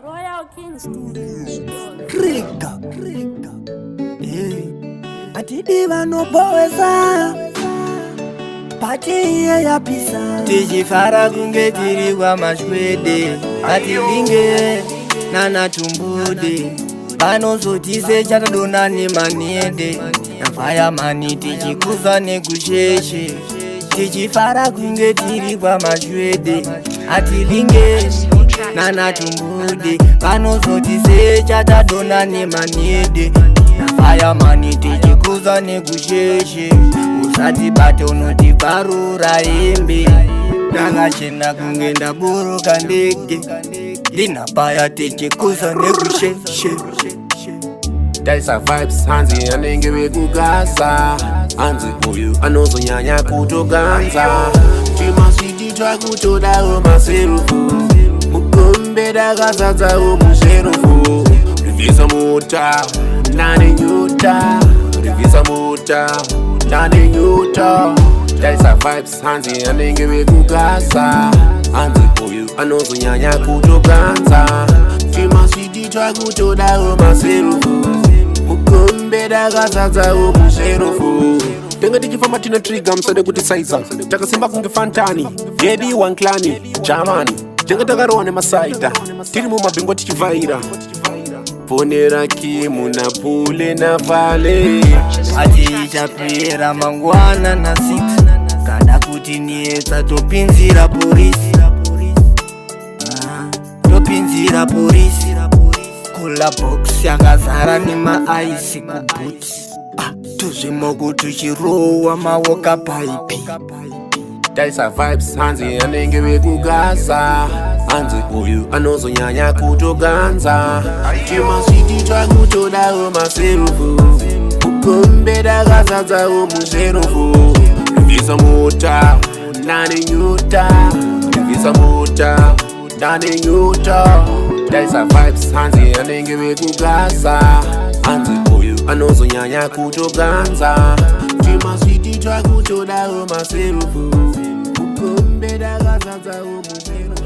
Royal King Triggah. Atidiva no poesa Pati ya pisa Tijifara kunge tiri kwa mashwede Atilinge nana tumbude Pano sotise chata donani maniede Na Fyahman tijikuza negusheshe Tijifara kunge tiri kwa mashwede Atilinge nana tumbude Pano sotise chata donani maniede Na Fyahman tijikuza negusheshe Usati bate unotiparura hembe Nakachena kungenda buruka ndege Linapaya tijikuza negusheshe Taisa vibes hanzi anenge Weku Gaza Hanzi uyu anozonyanya kutoganza Chimasiti twakutodawo maserufu Mukombe dakazadzawo muserufu Rivisa mota, nane nyuta Rivisa mota, nane nyuta Taisa vibes hanzi anenge Weku Gaza Hanzi uyu anozonyanya kutoganza Chimasiti twakutodawo maserufu Mukombe dakazadzawo muserufu Tenga tichifamba tina Triggah msade kuti saiza Takasimba kunge fantani Gedi wanklani, jamani Tenga takarowane masaita Tiri mu mabingo tichivaira Ponera kimu na pule na vale Ati ichapira mangwana na 6 Kada kuti nieta topinzira polisi Topinzira polisi Kula box yakazara nima-ice kubuti Tuzvimogu tuchirowa mawoka paipi Taisa vibes hanzi anenge Weku Gaza Hanzi uyu anozonyanya kutoganza Chimasiti twakutodawo maserufu Mukombe dakazadzawo muserufu Rivisa mota, nane nyuta Rivisa mota, nane nyuta Taisa vibes hanzi anenge Weku Gaza Hanzi uyu anozonyanya kutoganza Chimasiti twakutodawo maserufu Mukombe dakazadzawo muserufu